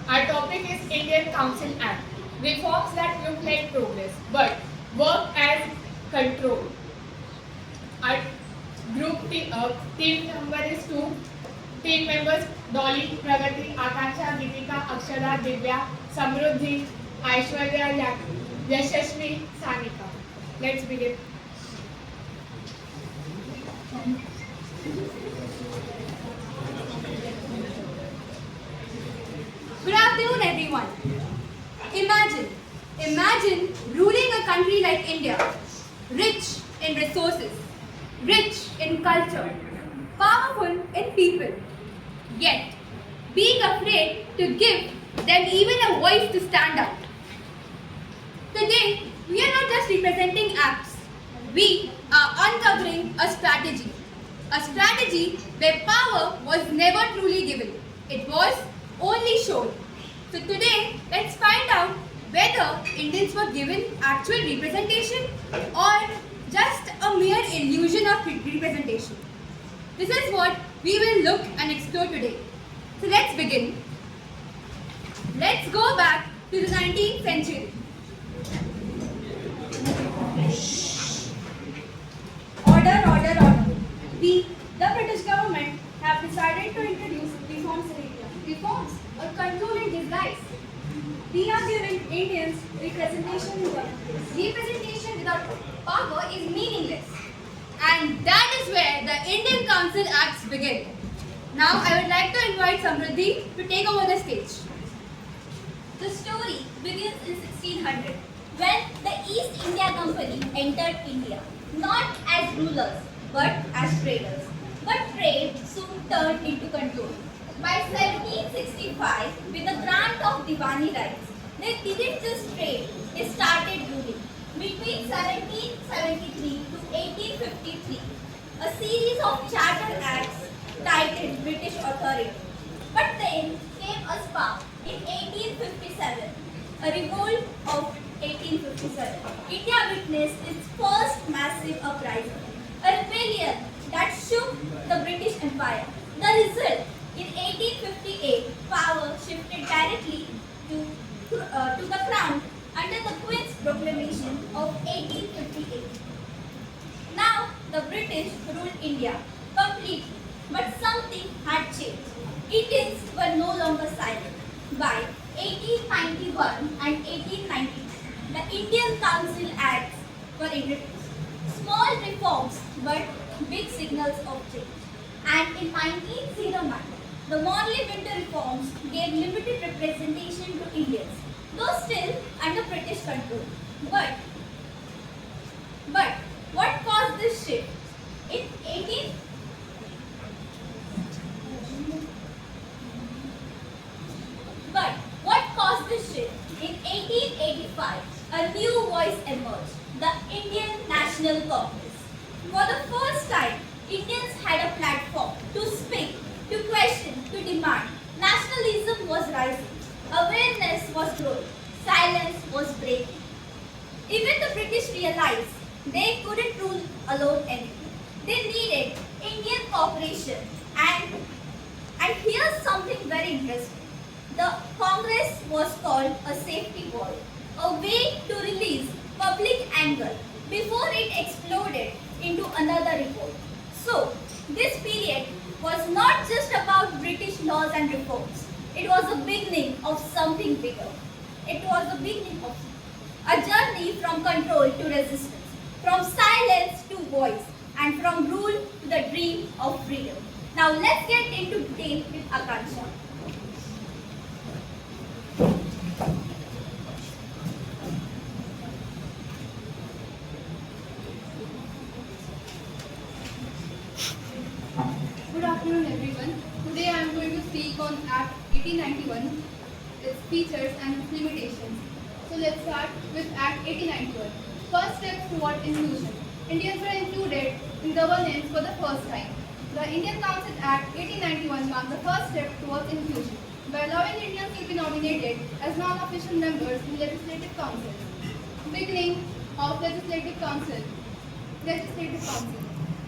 Our topic is Indian Council Act. Reforms that look like progress but work as control. Our team number is 2. Team members Dolly, Pragati, Akansha, Geetika, Akshara, Divya, Samruddhi, Aishwarya, Yashashvi, Sanika. Let's begin. Good afternoon, everyone. Imagine ruling a country like India, rich in resources, rich in culture, powerful in people, yet being afraid to give them even a voice to stand up. Today, we are not just representing acts, we are uncovering a strategy where power was never truly given, it was only shown. So today, let's find out whether Indians were given actual representation or just a mere illusion of representation. This is what we will look and explore today. So let's begin. Let's go back to the 19th century. Order. The British government have decided to introduce reforms in India. Reforms or control in disguise. We are giving Indians representation in government. Representation without power is meaningless. And that is where the Indian Council Acts begin. Now I would like to invite Samruddhi to take over the stage. The story begins in 1600 when the East India Company entered India, not as rulers but as traders. But trade soon turned into control. By 1765, with the grant of Diwani rights, they didn't just trade, they started ruling. Between 1773 to 1853, a series of charter acts tightened British authority. But then came a spark in 1857, a revolt of 1857. India witnessed its first massive uprising, a rebellion that shook the British Empire. The result, in 1858, power shifted directly to the crown under the Queen's Proclamation of 1858. Now, the British ruled India completely, but something had changed. Indians were no longer silent. By 1891 and 1892, the Indian Council Acts were introduced. Small reforms, but big signals of change. And in 1909, the Morley Winter reforms gave limited representation to Indians, though still under British control. But what caused this shift? In 18 But what caused this shift? In 1885, a new voice emerged, the Indian National Congress. For the first time, Indians had a platform to speak, to question, to demand. Nationalism was rising, awareness was growing, silence was breaking. Even the British realized they couldn't rule alone anymore. They needed Indian cooperation. And here's something very interesting. The Congress was called a safety valve, a way to release public anger before it exploded into another revolt. So, this period was not just about British laws and reforms. It was the beginning of something bigger. It was the beginning of a journey from control to resistance, from silence to voice, and from rule to the dream of freedom. Now let's get into detail with Akansha. Good afternoon, everyone. Today I am going to speak on Act 1891, its features and its limitations. So let's start with Act 1891. First step toward inclusion. Indians were included in governance for the first time. The Indian Council Act 1891 marked the first step towards inclusion by allowing Indians to be nominated as non-official members in Legislative Council. Beginning of Legislative Council.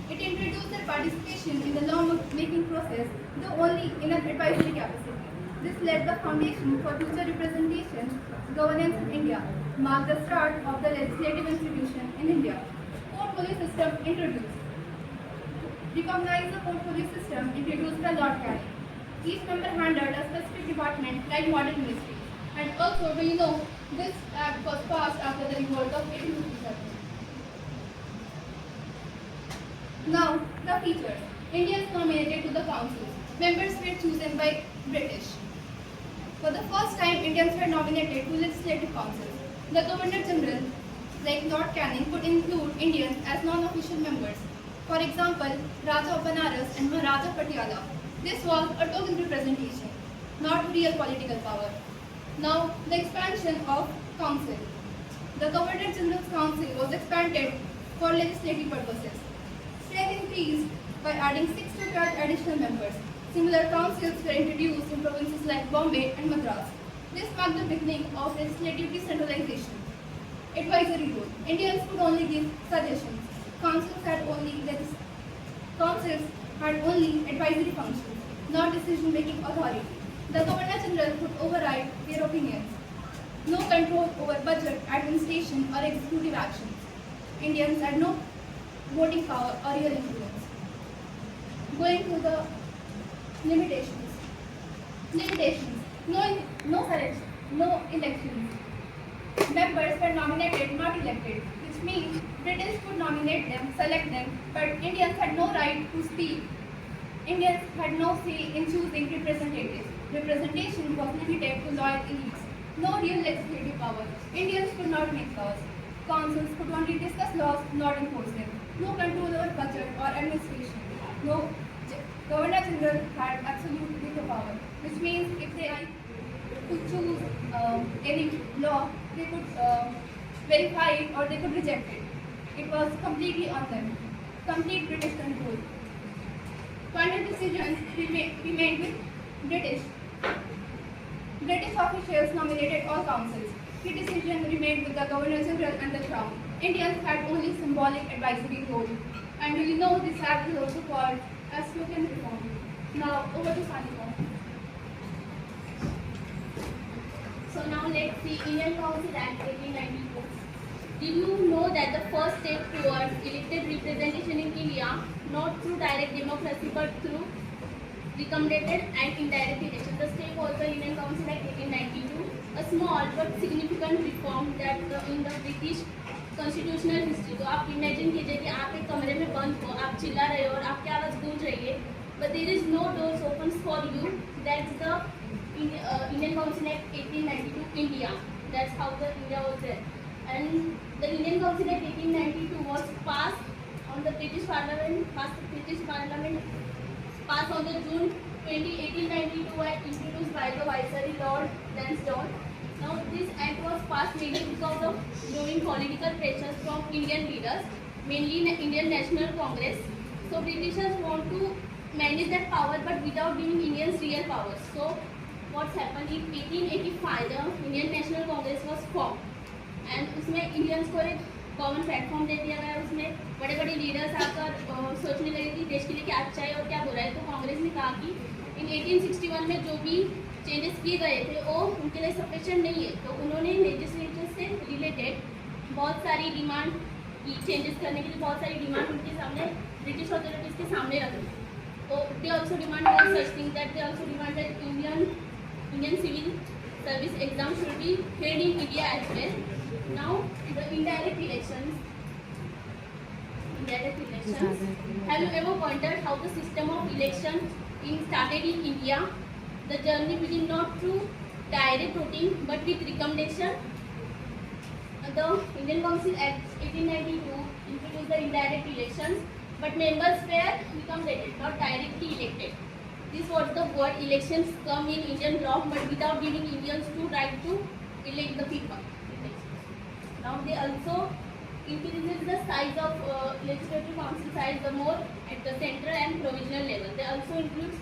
It introduced their participation in the law-making process, though only in an advisory capacity. This laid the foundation for future representation, governance in India, marked the start of the legislative institution in India. Portfolio system introduced. Recognize the portfolio system introduced by Lord Canning. Each member handled a specific department like modern ministry. And also, do you know, this act was passed after the revolt of 1857. Now, the features. Indians nominated to the council. Members were chosen by British. For the first time, Indians were nominated to legislative councils. The Governor General, like Lord Canning, could include Indians as non-official members. For example, Raja of Banaras and Maharaja Patiala. This was a token representation, not real political power. Now, the expansion of council. The Governor General's council was expanded for legislative purposes. Strength increased by adding 6 to 12 additional members. Similar councils were introduced in provinces like Bombay and Madras. This marked the beginning of legislative decentralization. Advisory role. Indians could only give suggestions. Councils had only advisory functions, not decision-making authority. The Governor General could override their opinions. No control over budget, administration, or executive actions. Indians had no voting power or real influence. Going to the limitations. Limitations. No elections. Members were nominated, not elected, which means British could nominate them, select them, but Indians had no right to speak. Indians had no say in choosing representatives. Representation was limited to loyal elites. No real legislative power. Indians could not make laws. Councils could only discuss laws, not enforce them. No control over budget or administration. No Governor General had absolute veto power, which means if they could choose any law, they could verify it or they could reject it. It was completely on them. Complete British control. Final decisions remained with British. British officials nominated all councils. Key decision remained with the Governor General and the Crown. Indians had only symbolic advisory role. And do you know this act is also called as token reform. Now over to Sanika. So now let's see Indian Council Act 1894. Did you know that the first step towards elected representation in India, not through direct democracy but through recommended and indirect election? The step was the Indian Council Act 1892, a small but significant reform that in the British constitutional history. तो आप imagine कीजिए कि आप एक कमरे में बंद हो, आप चिल्ला रहे हो और आपकी आवाज़ गूंज रही है, but there is no doors opens for you. That's the Indian Council Act 1892 India. That's how the India was there. And the Indian Council Act 1892 was passed on the British Parliament, passed on the June 20, 1892 and introduced by the Viceroy Lord Lansdowne. Now this act was passed mainly because of growing political pressures from Indian leaders, mainly in Indian National Congress. So Britishers want to manage that power but without giving Indians real powers. So what's happened in 1885 the Indian National Congress was formed and उसमें Indians को एक common platform दे दिया गया. उसमें बड़े बड़े leaders आकर सोचने लगे कि देश के लिए क्या अच्छा है और क्या बुरा है. तो कांग्रेस ने कहा कि इन 1861 में जो भी चेंजेस किए गए थे वो उनके लिए सफिशिएंट नहीं है. तो उन्होंने लेजिस्लेचर से रिलेटेड बहुत सारी डिमांड की, चेंजेस करने के लिए बहुत सारी डिमांड उनके सामने ब्रिटिश अथॉरिटीज़ के सामने रखी. तो they also demand such thing that they also demanded Indian civil service exam should be held in India as well. Now the indirect elections. Have you ever wondered how the system of election started in India? The journey began not through direct voting but with recommendation. The Indian Council Act 1892 introduced the indirect elections, but members were recommended, not directly elected. This was the word elections come in Indian law, but without giving Indians to right to elect the people. Now they also increases the size of legislative council size the more at the central and provisional level. They also includes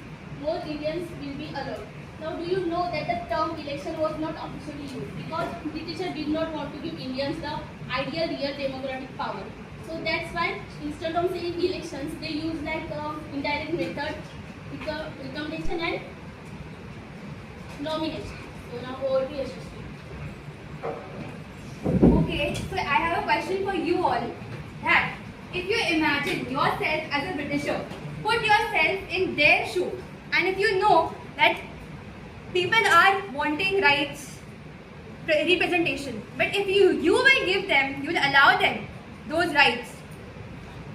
more Indians will be allowed. Now do you know that the term election was not officially used because Britishers did not want to give Indians the ideal real democratic power. So that's why instead of saying elections, they use like indirect method, recommendation and nomination. So now over to Yashasvi. Okay, so I have a question for you all. That if you imagine yourself as a Britisher, put yourself in their shoe, and if you know that people are wanting rights, representation, but if you will give them, you will allow them those rights,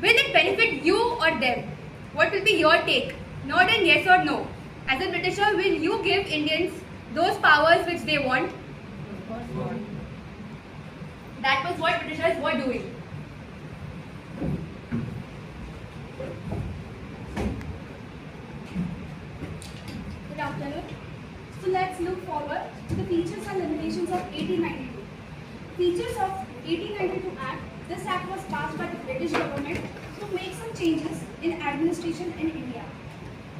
will it benefit you or them? What will be your take? Not in yes or no. As a Britisher, will you give Indians those powers which they want? That was what Britishers were doing. Good afternoon. So let's look forward to the features and limitations of 1892. Features of 1892 Act. This act was passed by the British government to make some changes in administration in India.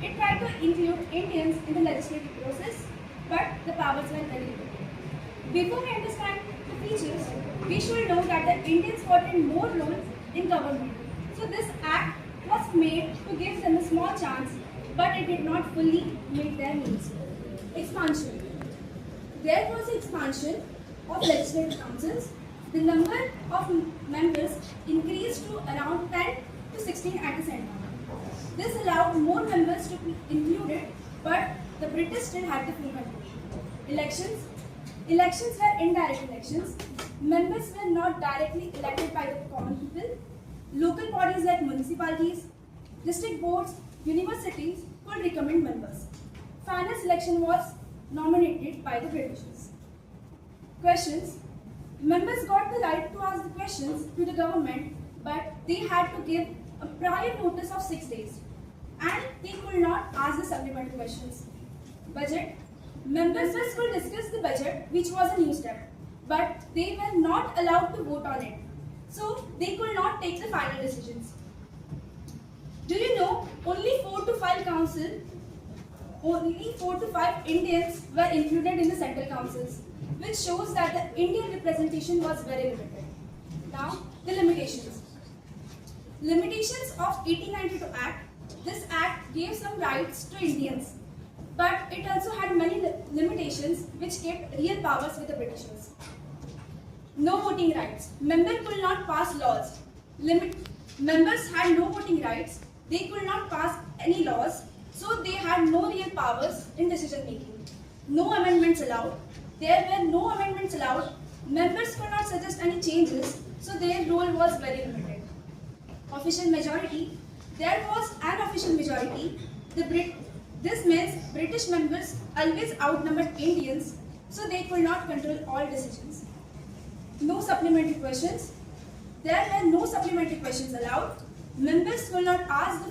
It tried to include Indians in the legislative process, but the powers were very limited. Before we understand the features, we should know that the Indians got in more roles in government. So this act was made to give them a small chance, but it did not fully meet their needs. Expansion. There was expansion of legislative councils. The number of members increased to around 10 to 16 at the center. This allowed more members to be included, but the British still had the full control. Elections. Elections were indirect elections. Members were not directly elected by the common people. Local bodies like municipalities, district boards, universities could recommend members. Final selection was nominated by the Britishers. Questions. Members got the right to ask the questions to the government, but they had to give a prior notice of 6 days, and they could not ask the supplementary questions. Budget. Members just could discuss the budget, which was a new step, but they were not allowed to vote on it, so they could not take the final decisions. Do you know only 4 to 5 Indians were included in the central councils, which shows that the Indian representation was very limited. Now, the limitations. Limitations of 1892 Act. This act gave some rights to Indians, but it also had many limitations which kept real powers with the Britishers. No voting rights. Members could not pass laws. Members had no voting rights. They could not pass any laws, so they had no real powers in decision making. No amendments allowed. There were no amendments allowed. Members could not suggest any changes, so their role was very limited. Official majority. There was an official majority. This means British members always outnumbered Indians, so they could not control all decisions. No supplementary questions. There were no supplementary questions allowed. Members could not ask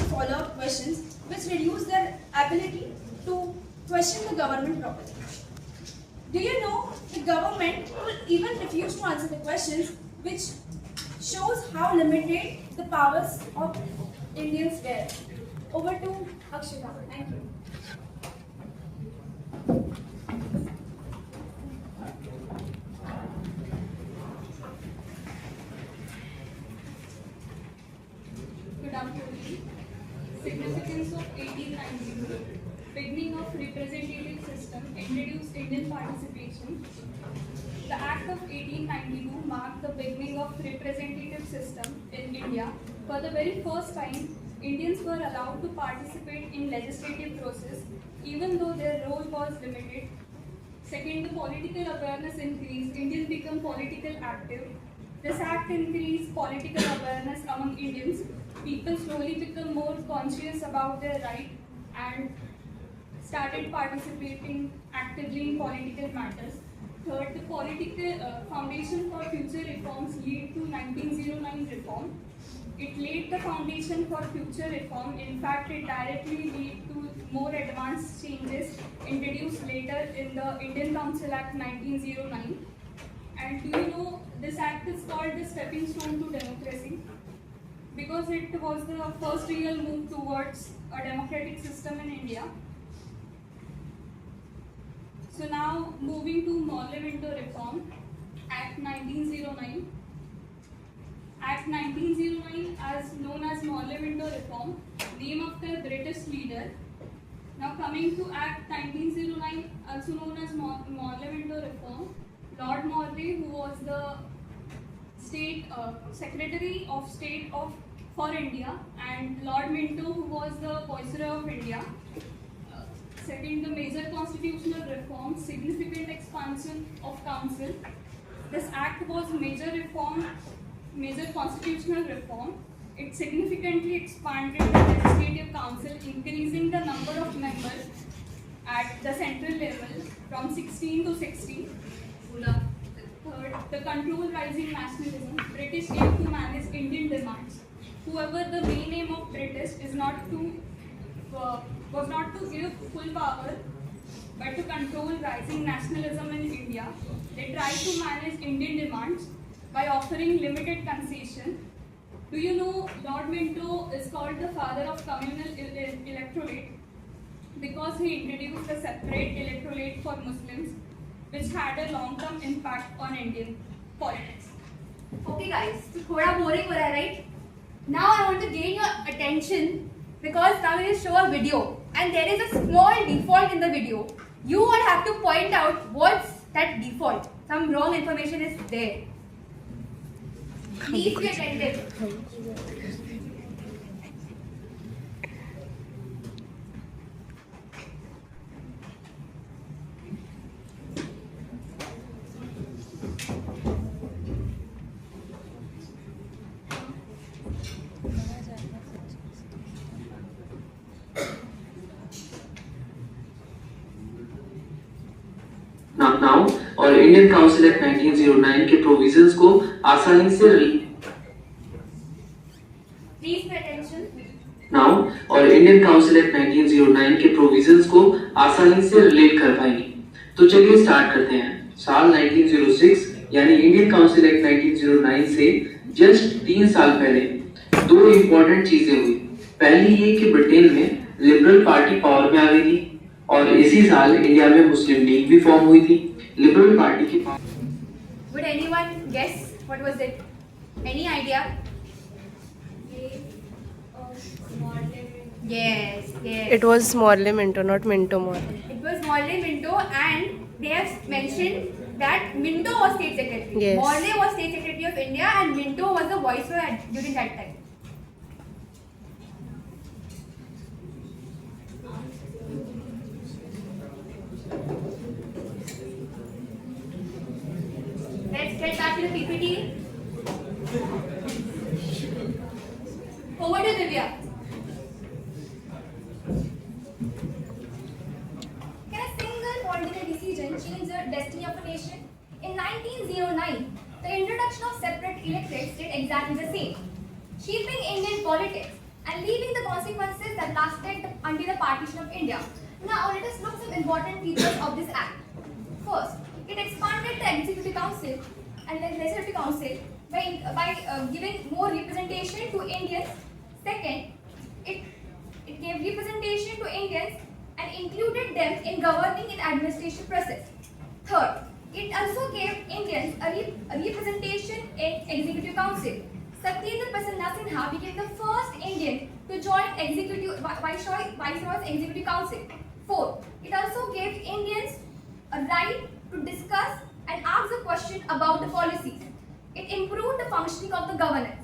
follow-up questions, which reduced their ability to question the government properly. Do you know the government will even refuse to answer the questions, which shows how limited the powers of Indians were. Over to Akshita. Thank you. Good afternoon. Significance of 1892. Beginning of representative system introduced Indian participation. The Act of 1892 marked the beginning of representative system in India. For the very first time, Indians were allowed to participate in legislative process, even though their role was limited. Second, the political awareness increased. Indians become political active. This act increased political awareness among Indians. People slowly become more conscious about their right and started participating actively in political matters. Third, the political foundation for future reforms led to 1909 reform. It laid the foundation for future reform. In fact, it directly led to more advanced changes introduced later in the Indian Council Act 1909. And do you know this act is called the stepping stone to democracy? Because it was the first real move towards a democratic system in India. So now moving to Morley Window Reform, Act 1909. Act 1909, as known as Morley Window Reform, named after British leader Now coming to Act 1909, also known as Morley-Minto Reform, Lord Morley, who was the Secretary of State for India, and Lord Minto, who was the Viceroy of India, setting the major constitutional reform, significant expansion of council. This act was major constitutional reform. It significantly expanded the legislative council, increasing the number of members at the central level from 16 to 60. Third, the control rising nationalism. British aim to manage Indian demands. However, the main aim of British was not to give full power, but to control rising nationalism in India. They tried to manage Indian demands by offering limited concession. Do you know Lord Minto is called the father of communal electorate because he introduced a separate electorate for Muslims, which had a long-term impact on Indian politics. Okay guys, so thoda boring हो रहा है, right? Now I want to gain your attention because now we will show a video and there is a small default in the video. You would have to point out what's that default. Some wrong information is there. Please be attentive. Now और Indian council act 1909 के provisions को आसानी से Please pay attention. Now और Indian council act 1909 के provisions को आसानी से रिलेट कर पाएंगे। तो चलिए स्टार्ट करते हैं। साल 1906 यानी इंडियन काउंसिल एक्ट 1909 से जस्ट 3 साल पहले दो इम्पोर्टेंट चीजें हुई। पहली ये कि ब्रिटेन में लिबरल पार्टी पावर में आ गई थी और इसी साल इंडिया में मुस्लिम लीग भी फॉर्म हुई थी। लिबरल पार्टी की Would anyone guess what was it? Any idea? Yes. It was Morley Minto, not Minto Morley. It was Morley Minto, and they have mentioned that Minto was state secretary. Yes. Morley was state secretary of India, and Minto was the viceroy during that time. Let's get back to the PPT. Over to Divya. Can a single political decision change the destiny of a nation? In 1909, the introduction of separate electorates did exactly the same, shaping Indian politics and leaving the consequences that lasted until the partition of India. Now, let us look at some important features of this act. First, it expanded the Executive Council and the Legislative Council by giving more representation to Indians. Second, it gave representation to Indians and included them in governing and administration process. Third, it also gave Indians a representation in Executive Council. Satyendra Prasanna Sinha became the first Indian to join Viceroy's Executive Council. Fourth, it also gave Indians a right to discuss and ask a question about the policies. It improved the functioning of the governance.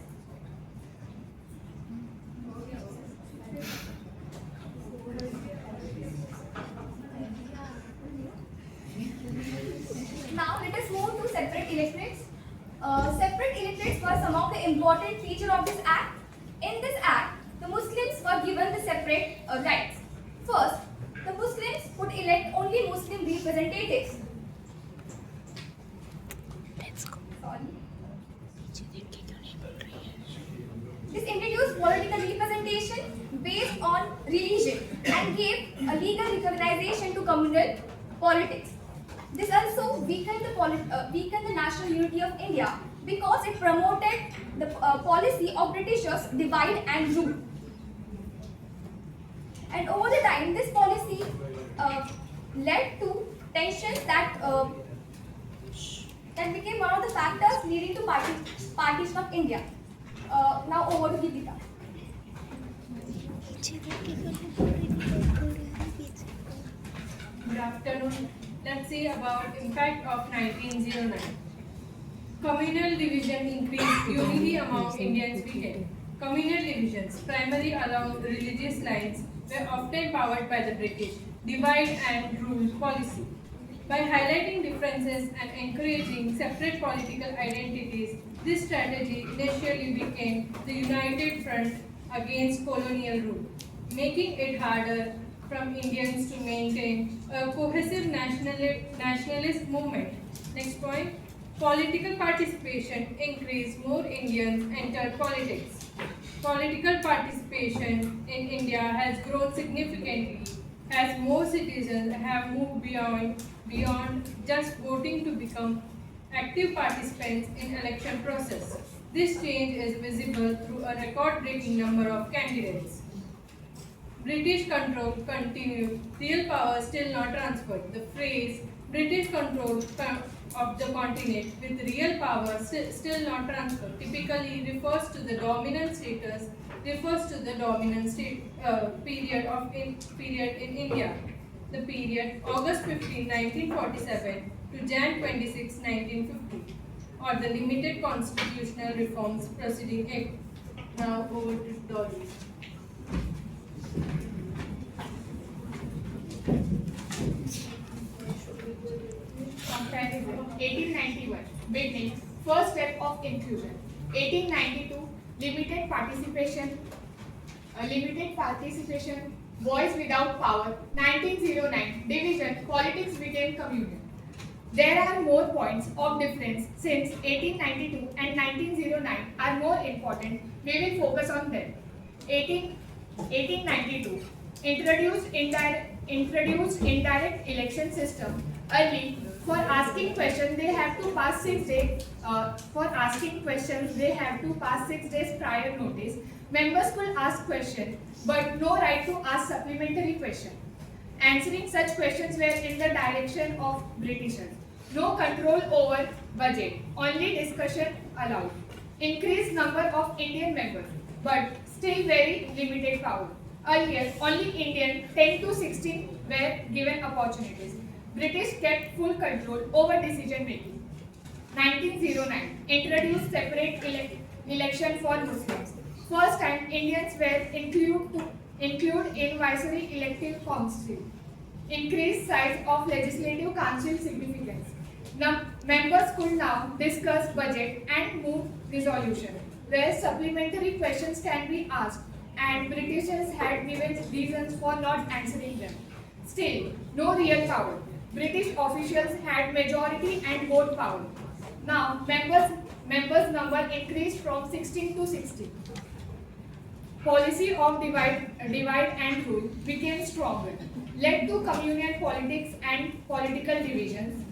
Now let us move to separate electorates. Separate electorates were some of the important features of this act. In this act, the Muslims were given the separate rights. First, the Muslims could elect only Muslim representatives. This introduced political representation based on religion and gave a legal recognition to communal politics. This also weakened the national unity of India because it promoted the policy of Britishers divide and rule. And over the time, this policy led to tensions that became one of the factors leading to partition of India. Now over to Geetika. Good afternoon. Let's see about impact of 1909. Communal division increased unity among Indians began. Communal divisions, primarily along religious lines, were often powered by the British divide and rule policy. By highlighting differences and encouraging separate political identities, this strategy initially became the United Front against colonial rule, making it harder from Indians to maintain a cohesive nationalist movement. Next point, political participation increased, more Indians entered politics. Political participation in India has grown significantly as more citizens have moved beyond just voting to become active participants in election process. This change is visible through a record-breaking number of candidates. British control continued, real power still not transferred. The phrase British control of the continent with real power still not transferred typically refers to the dominant period in India. The period August 15, 1947 to Jan 26, 1950, or the limited constitutional reforms proceeding act. Now over to Dolly. 1891, beginning, first step of inclusion. 1892, limited participation, voice without power. 1909, division, politics became communal. There are more points of difference since 1892 and 1909 are more important. We will focus on them. 1892, introduced indirect election system. Early, for asking questions, they have to pass 6 days. Prior notice. Members could ask questions, but no right to ask supplementary questions. Answering such questions were in the direction of Britishers. No control over budget, only discussion allowed. Increased number of Indian members, but still very limited power. Earlier, only Indian 10 to 16 were given opportunities. British kept full control over decision making. 1909, introduced separate election for Muslims. First time Indians were included in Viceroy Elective Council. Increased size of Legislative Council significance. Members could now discuss budget and move resolution, where supplementary questions can be asked, and Britishers had given reasons for not answering them. Still, no real power. British officials had majority and vote power. Now, members number increased from 16 to 60. Policy of divide and rule became stronger, led to communal politics and political divisions.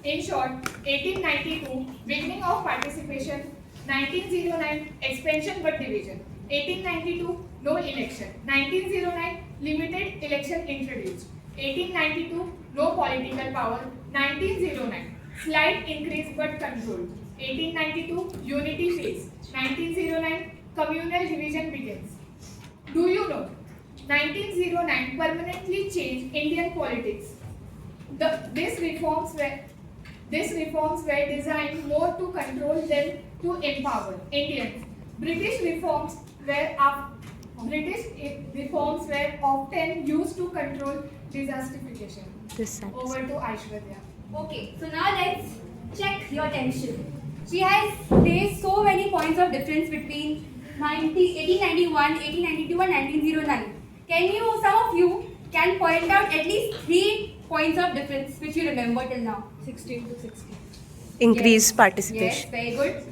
In short, 1892, beginning of participation. 1909, expansion but division. 1892, no election. 1909, limited election introduced. 1892, no political power. 1909, slight increase but controlled. 1892, unity phase. 1909, communal division begins. Do you know? 1909 permanently changed Indian politics. These reforms were designed more to control than to empower Indians. British reforms were often used to control desertification. Over to Aishwarya. Okay, so now let's check your attention. She has raised so many points of difference between 1891, 1892 and 1909. Some of you can point out at least 3 points of difference which you remember till now? 16 to 60. Increase Yes, participation. very good.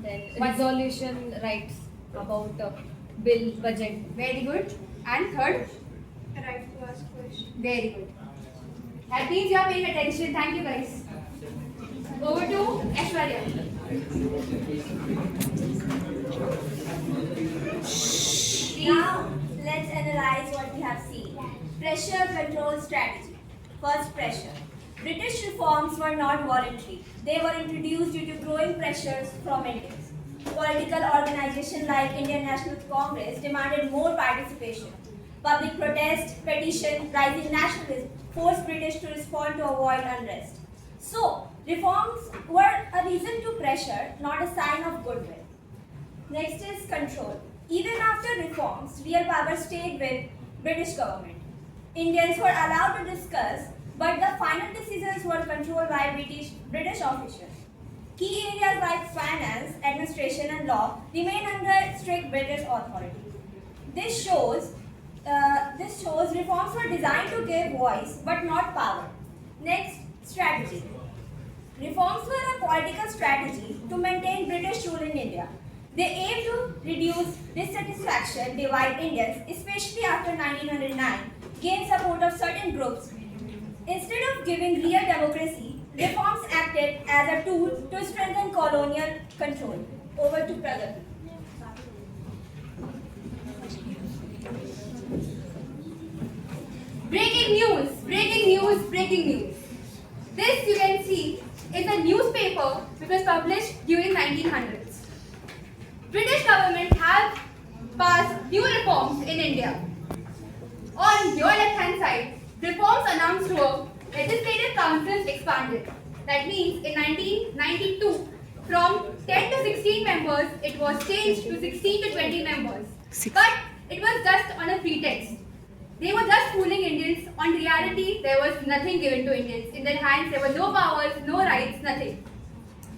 Then resolution rights about bill budget. Very good. And third? Right to ask questions. Very good. That means you are paying attention. Thank you guys. Over to Aishwarya. Now, let's analyze what we have seen. Pressure control strategy. First, pressure. British reforms were not voluntary. They were introduced due to growing pressures from Indians. Political organizations like Indian National Congress demanded more participation. Public protest, petition, rising nationalism forced British to respond to avoid unrest. So, reforms were a reason to pressure, not a sign of goodwill. Next is control. Even after reforms, real power stayed with British government. Indians were allowed to discuss, but the final decisions were controlled by British officials. Key areas like finance, administration, and law remain under strict British authority. This shows reforms were designed to give voice but not power. Next, strategy. Reforms were a political strategy to maintain British rule in India. They aimed to reduce dissatisfaction, divide Indians, especially after 1909, gain support of certain groups. Instead of giving real democracy, reforms acted as a tool to strengthen colonial control. Over to Pragati. Breaking news, breaking news, breaking news. This you can see is a newspaper which was published during 1900s. British government have passed new reforms in India. On your left hand side, reforms announced through legislative councils expanded. That means in 1992, from 10 to 16 members, it was changed to 16 to 20 members. But it was just on a pretext. They were just fooling Indians. On reality, there was nothing given to Indians. In their hands, there were no powers, no rights, nothing.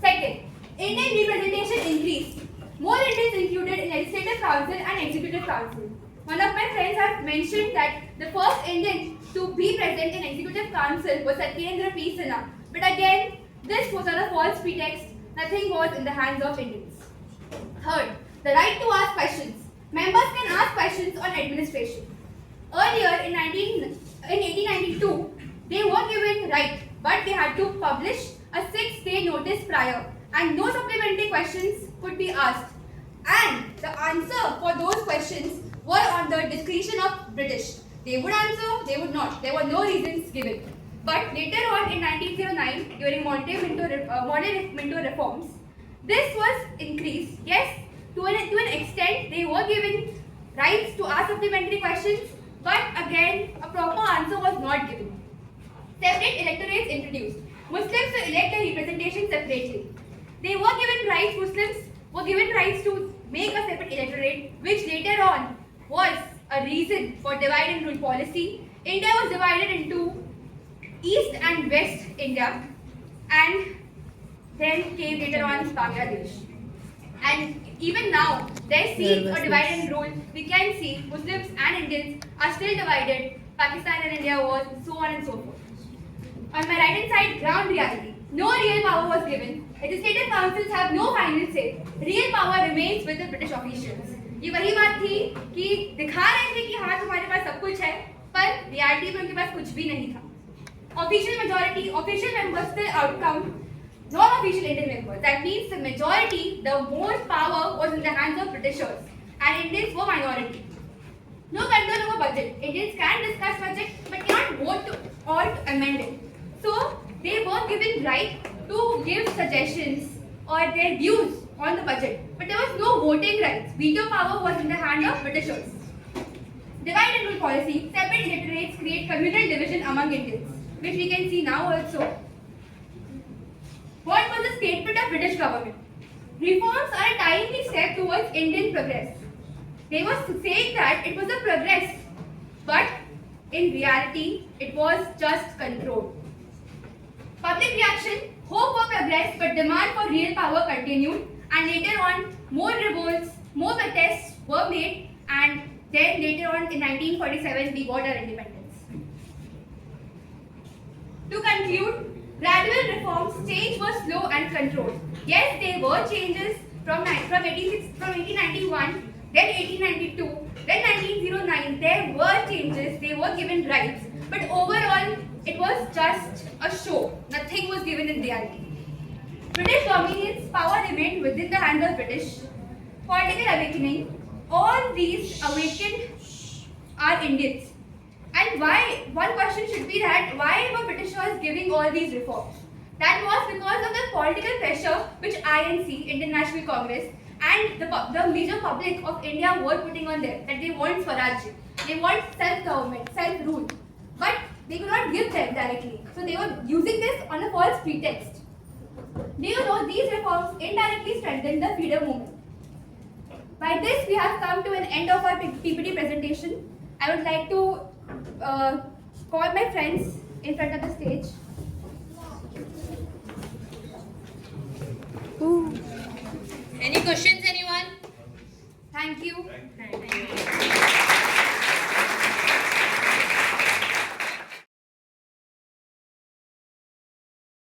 Second, Indian representation increased. More Indians included in Legislative Council and Executive Council. One of my friends have mentioned that the first Indian to be present in Executive Council was Satyendra P. Sinha. But again, this was on a false pretext. Nothing was in the hands of Indians. Third, the right to ask questions. Members can ask questions on administration. Earlier in 1892, they were given right, but they had to publish a 6-day notice prior, and no supplementary questions could be asked. And the answer for those questions were on the discretion of British. They would answer, they would not. There were no reasons given. But later on in 1909, during Monte Minto reforms, this was increased. Yes, to an extent, they were given rights to ask supplementary questions, but again, a proper answer was not given. Separate electorates introduced. Muslims were elect their representation separately. They were given rights, Muslims were given rights to make a separate electorate, which later on was a reason for divide and rule policy. India was divided into East and West India, and then came later on Bangladesh. And even now, their seats or divide and rule, we can see Muslims and Indians are still divided. Pakistan and India was, so on and so forth. On my right hand side, ground reality. No real power was given. Legislative councils have no final say. Real power remains with the British officials. ये वही बात थी कि दिखा रहे थे कि हाँ तुम्हारे पास सब कुछ है, पर रियलिटी में उनके पास कुछ भी नहीं था. Official majority, official members still outcome non-official Indian members. That means the majority, the more power was in the hands of Britishers, and Indians were minority. No control over budget. Indians can discuss budget but cannot vote to, or to amend it. So they were given right to give suggestions or their views on the budget, but there was no voting rights. Veto power was in the hand of Britishers. Divide and rule policy, separate electorates create communal division among Indians, which we can see now also. What was the statement of British government? Reforms are a timely step towards Indian progress. They were saying that it was a progress, but in reality, it was just control. Public reaction, hope for progress, but demand for real power continued, and later on, more revolts, more protests were made, and then later on in 1947, we got our independence. To conclude, gradual reforms, change was slow and controlled. Yes, there were changes from 1891, then 1892, then 1909. There were changes, they were given rights, but overall, it was just a show. Nothing was given in reality. British dominance, power remained within the hands of British. Political awakening, all these awakened are Indians. And why? One question should be that why were Britishers giving all these reforms? That was because of the political pressure which INC, Indian National Congress, and the major public of India were putting on them, that they want Swaraj. They want self-government, self-rule. But they could not give them directly. So they were using this on a false pretext. Do you know these reforms indirectly strengthened the freedom movement? By this, we have come to an end of our PPT presentation. I would like to call my friends in front of the stage. Any questions, anyone? Thank you. Thank you.